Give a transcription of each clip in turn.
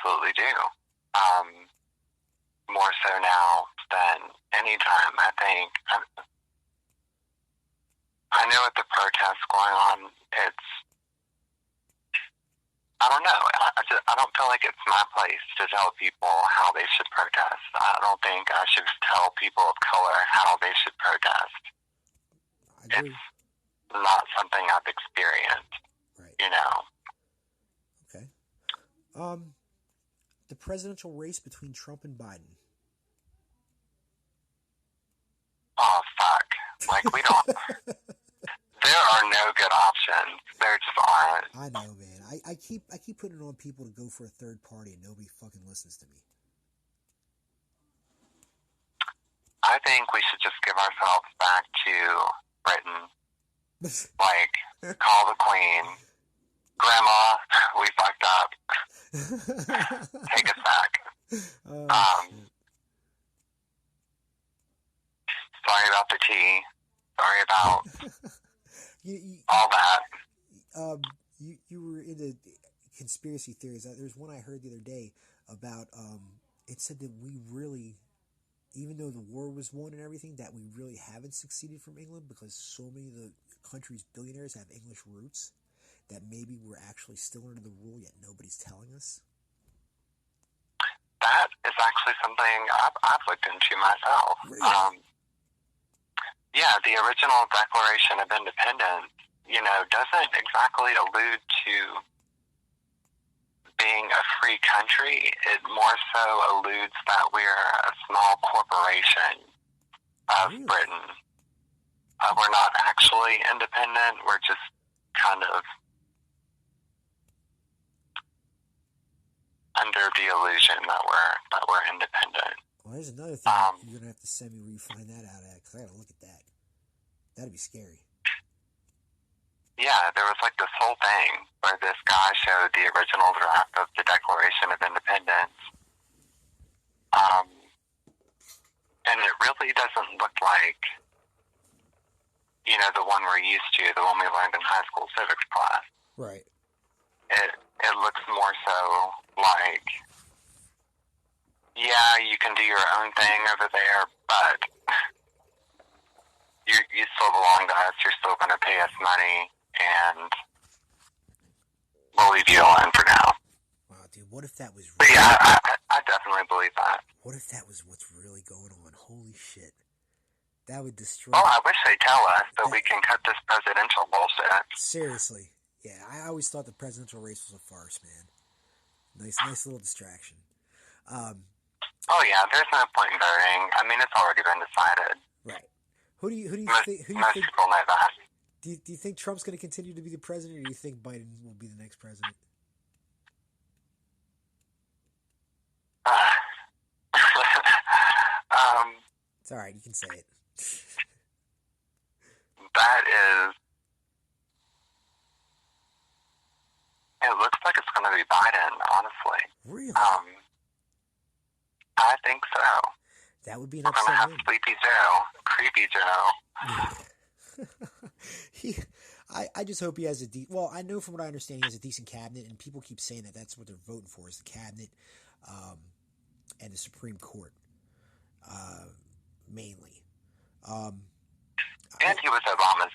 absolutely do. More so now than any time, I think. I know with the protests going on, I don't know. I don't feel like it's my place to tell people how they should protest. I don't think I should tell people of color how they should protest. It's not something I've experienced, right. you know. Okay. The presidential race between Trump and Biden. Oh, fuck. Like, we don't... There are no good options. There just aren't. I know, man. I keep putting it on people to go for a third party and nobody fucking listens to me. I think we should just give ourselves back to Britain. Like, call the Queen. Grandma, we fucked up. Take us back. Sorry about the tea. Sorry about all that. You were into conspiracy theories. There's one I heard the other day about, it said that we really, even though the war was won and everything, that we really haven't succeeded from England because so many of the country's billionaires have English roots that maybe we're actually still under the rule, yet nobody's telling us. That is actually something I've looked into myself. Really? Yeah, the original Declaration of Independence, doesn't exactly allude to being a free country. It more so alludes that we're a small corporation of Britain. We're not actually independent. We're just kind of under the illusion that we're independent. Well, there's another thing you're gonna have to send me where you find that out at, because I gotta look at that. That'd be scary. Yeah, there was like this whole thing where this guy showed the original draft of the Declaration of Independence, and it really doesn't look like, the one we're used to, the one we learned in high school civics class. Right. It looks more so like, yeah, you can do your own thing over there, but you still belong to us. You're still going to pay us money, and we'll leave you alone for now. Wow, dude, what if that was real? But yeah, I definitely believe that. What if that was what's really going on? Holy shit. That would destroy... Oh, I wish they'd tell us so we can cut this presidential bullshit. Seriously. Yeah, I always thought the presidential race was a farce, man. Nice little distraction. Oh yeah, there's no point in voting. I mean, it's already been decided. Right. Who do you think? Most people know that. Do you think Trump's going to continue to be the president, or do you think Biden will be the next president? It's all right. You can say it. That is. It looks like it's going to be Biden, honestly. Really? I think so. That would be an upset win. We're going to have Sleepy Joe, Creepy Joe. I just hope he has well, I know from what I understand he has a decent cabinet, and people keep saying that that's what they're voting for is the cabinet and the Supreme Court, mainly. And he was Obama's,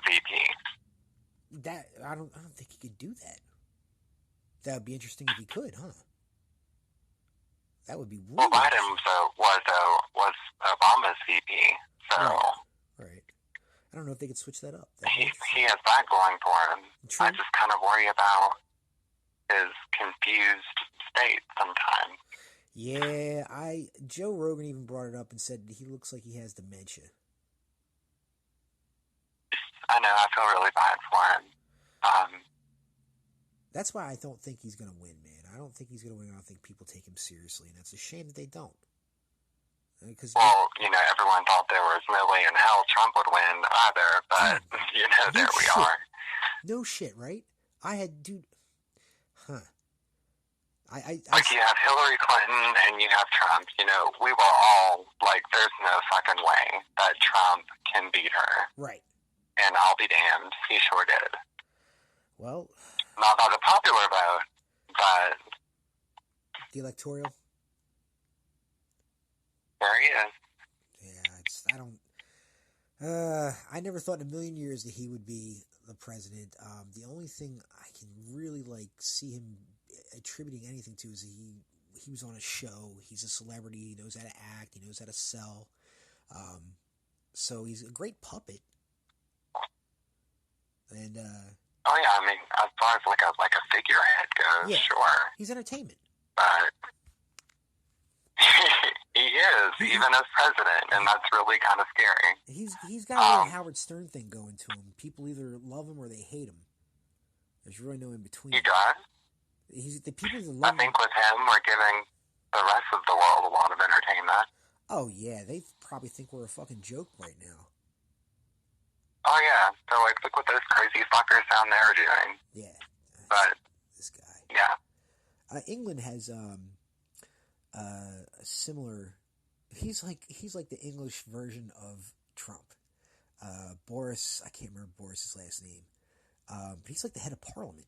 VP. That I don't think he could do that. That would be interesting if he could, huh? That would be really... Well, Biden was Obama's VP, so... Right. I don't know if they could switch that up. He has that going for him. True. I just kind of worry about his confused state sometimes. Yeah, Joe Rogan even brought it up and said he looks like he has dementia. I know, I feel really bad for him. That's why I don't think he's going to win, man. I don't think he's going to win. I don't think people take him seriously, and that's a shame that they don't. Well, everyone thought there was no way in hell Trump would win either, but, there we are. No shit, right? Huh. You have Hillary Clinton and you have Trump. We were all like, there's no fucking way that Trump can beat her. Right. And I'll be damned, he sure did. Well... Not by the popular vote, but The electoral. There he is. Yeah, I never thought in a million years that he would be the president. The only thing I can really see him attributing anything to is he was on a show. He's a celebrity. He knows how to act. He knows how to sell. So he's a great puppet. And oh yeah, I mean, as far as like a figurehead goes, yeah, sure, he's entertainment. But he is, even as president, and that's really kind of scary. He's got a little Howard Stern thing going to him. People either love him or they hate him. There's really no in between. He does. The people that love I think with him, we're giving the rest of the world a lot of entertainment. Oh yeah, they probably think we're a fucking joke right now. Oh yeah, they're like, look what those crazy fuckers down there are doing. Yeah, but this guy. Yeah. England has a similar. He's like the English version of Trump. Boris, I can't remember Boris's last name. But he's like the head of parliament,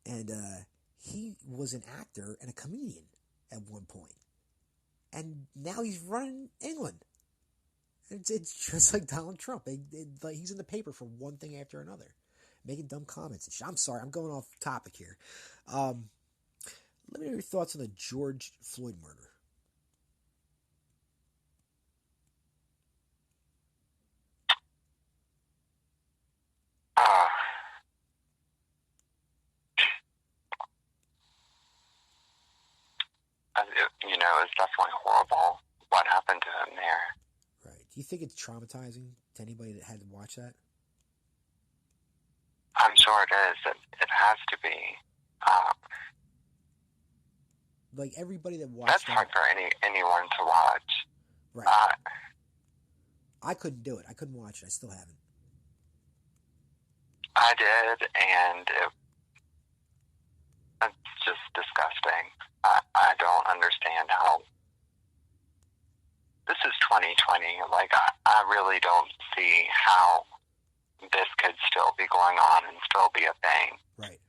and he was an actor and a comedian at one point, and now he's running England. It's just like Donald Trump. He's in the paper for one thing after another, making dumb comments and shit. I'm sorry, I'm going off topic here. Let me know your thoughts on the George Floyd murder. It's definitely horrible what happened to him there. Right. Do you think it's traumatizing to anybody that had to watch that? I'm sure it is. It has to be. Like everybody that watched that's hard for anyone to watch. Right. I couldn't do it. I couldn't watch it. I still haven't. I did, and it's just disgusting. I don't understand how. This is 2020. Like, I really don't see how this could still be going on and still be a thing. Right.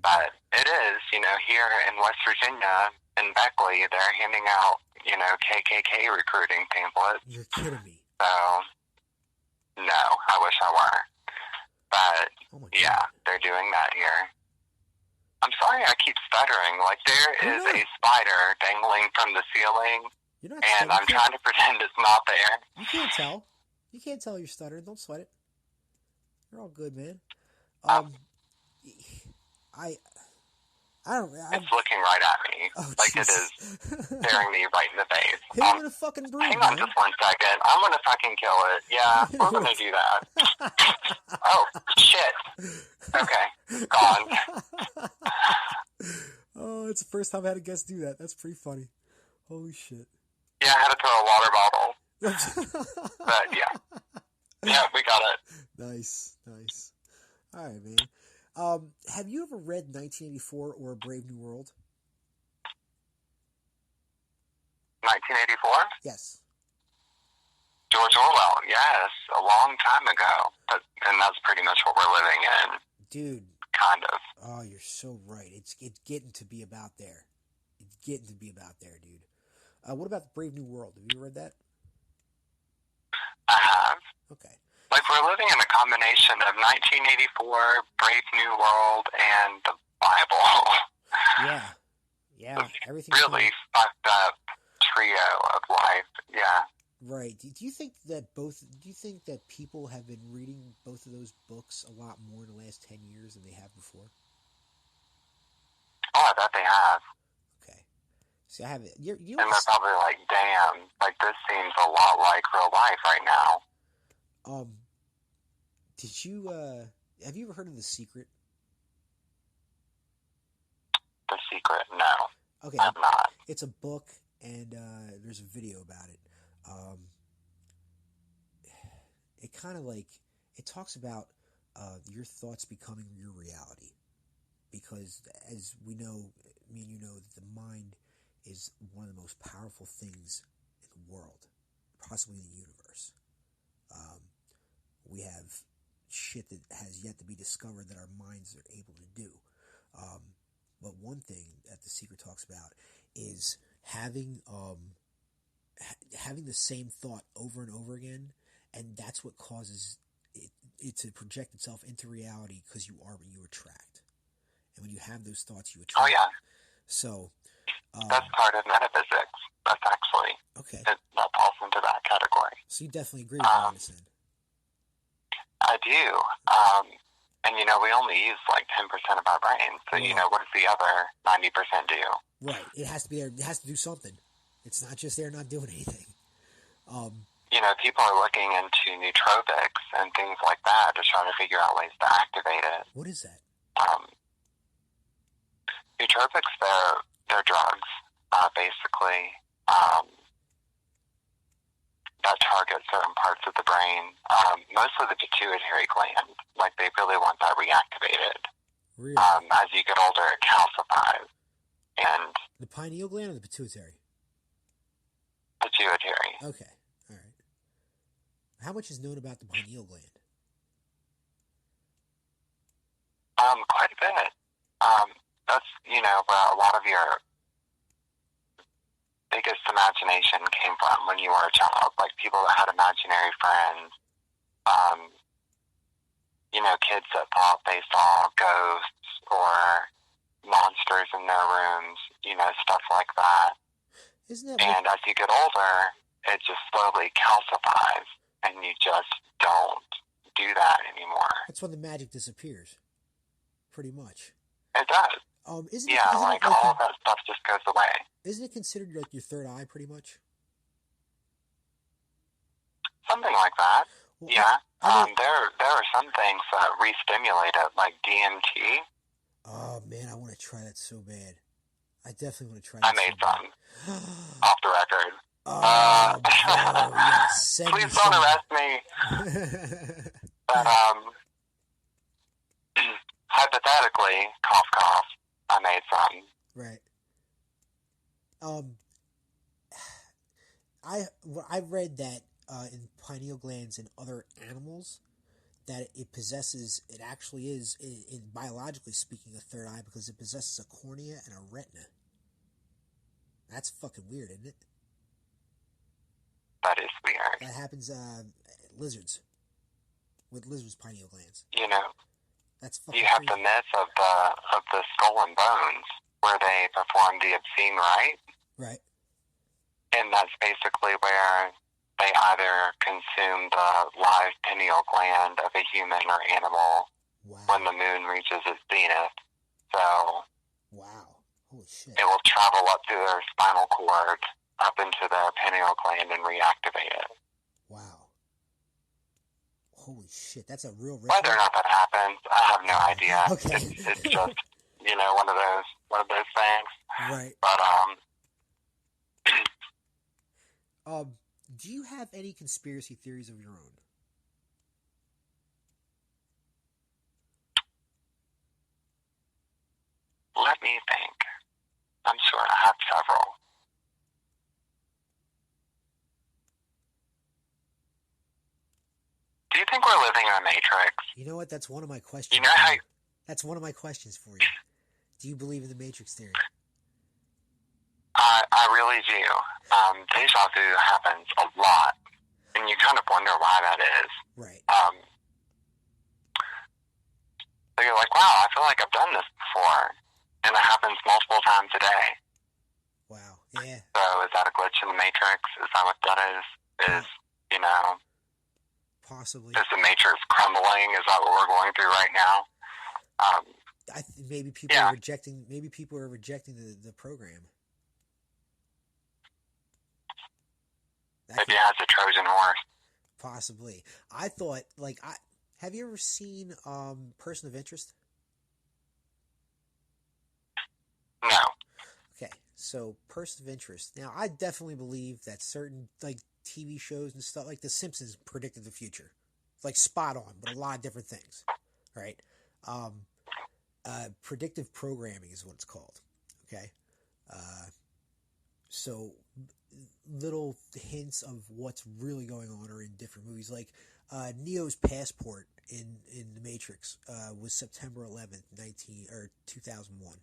But it is, here in West Virginia, in Beckley, they're handing out, KKK recruiting pamphlets. You're kidding me. So, no, I wish I were. But, yeah, they're doing that here. I'm sorry I keep stuttering. Like, there is a spider dangling from the ceiling, and I'm trying to pretend it's not there. You can't tell. You can't tell you're stuttering. Don't sweat it. You're all good, man. I don't. It's looking right at me. Oh, like it is staring me right in the face. Hit him in a fucking broom, hang on man. just 1 second. I'm going to fucking kill it. Yeah, we're going to do that. Oh, shit. Okay, gone. Oh, it's the first time I had a guest do that. That's pretty funny. Holy shit. Yeah, I had to throw a water bottle. But yeah. Yeah, we got it. Nice. All right, man. Have you ever read 1984 or A Brave New World? 1984? Yes. George Orwell, yes, a long time ago. And that's pretty much what we're living in. Dude. Kind of. Oh, you're so right. It's getting to be about there. It's getting to be about there, dude. What about The Brave New World? Have you read that? I have. Okay. Like, we're living in a combination of 1984, Brave New World, and the Bible. Yeah. Everything. Really fucked up trio of life. Yeah. Right. Do you think that people have been reading both of those books a lot more in the last 10 years than they have before? Oh, I bet they have. Okay. See, I have it. And they're probably like, damn, like, this seems a lot like real life right now. Did you, have you ever heard of The Secret? The Secret? No. Okay. I'm not. It's a book, and there's a video about it. It kind of it talks about your thoughts becoming your reality. Because, as we know, me and you know, that the mind is one of the most powerful things in the world, possibly in the universe. We have shit that has yet to be discovered that our minds are able to do. But one thing that The Secret talks about is having having the same thought over and over again, and that's what causes it to project itself into reality, because you are what you attract. And when you have those thoughts, you attract. Oh, yeah. So that's part of metaphysics. That's actually okay. That falls into that category. So you definitely agree with Madison. I do. And we only use like 10% of our brains. So right. What does the other 90% do? Right. It has to be there. It has to do something. It's not just there not doing anything. People are looking into nootropics and things like that to try to figure out ways to activate it. What is that? Nootropics, they're drugs, basically, that target certain parts of the brain, mostly the pituitary gland. Like, they really want that reactivated. Really? As you get older, it calcifies. And the pineal gland or the pituitary? Pituitary. Okay. All right. How much is known about the pineal gland? Quite a bit. That's, where a lot of your biggest imagination came from when you were a child. Like, people that had imaginary friends, kids that thought they saw ghosts or monsters in their rooms, stuff like that. Isn't that and as you get older, it just slowly calcifies, and you just don't do that anymore. That's when the magic disappears, pretty much. It does. All of that stuff just goes away. Isn't it considered like your third eye, pretty much? Something like that. Well, yeah. There are some things that re-stimulate it, like DMT. Oh man, I want to try that so bad. I definitely want to try that. I made some off the record. Oh, yes. Please don't arrest me. But hypothetically, cough, cough, I made some. Right. I read that in pineal glands and other animals, that it actually is, in biologically speaking, a third eye, because it possesses a cornea and a retina. That's fucking weird, isn't it? That is weird. That happens lizards. With lizards' pineal glands. That's fucking you have crazy. The myth of the skull and bones, where they perform the obscene rite. Right. And that's basically where they either consume the live pineal gland of a human or animal when the moon reaches its zenith. So, wow, holy shit! It will travel up through their spinal cord, up into their pineal gland, and reactivate it. Wow, holy shit! That's a real risk. Whether or not that happens, I have no idea. Okay, it's just one of those things. Right. But do you have any conspiracy theories of your own? Let me think. I'm sure I have several. Do you think we're living in a matrix? You know what? That's one of my questions. That's one of my questions for you. Do you believe in the Matrix theory? I really do. Deja vu happens a lot, and you kind of wonder why that is. Right. So you're like, wow, I feel like I've done this before, and it happens multiple times a day. Wow. Yeah. So is that a glitch in the Matrix? Is that what that is? Possibly. Is the Matrix crumbling? Is that what we're going through right now? Maybe people are rejecting. Maybe people are rejecting the program. Maybe it has a Trojan horse. Possibly. I thought, have you ever seen Person of Interest? No. Okay, so Person of Interest. Now, I definitely believe that certain TV shows and stuff like The Simpsons predicted the future, spot on, but a lot of different things, right? Predictive programming is what it's called. Okay, so little hints of what's really going on are in different movies. Neo's passport in The Matrix was September 11th, 2001.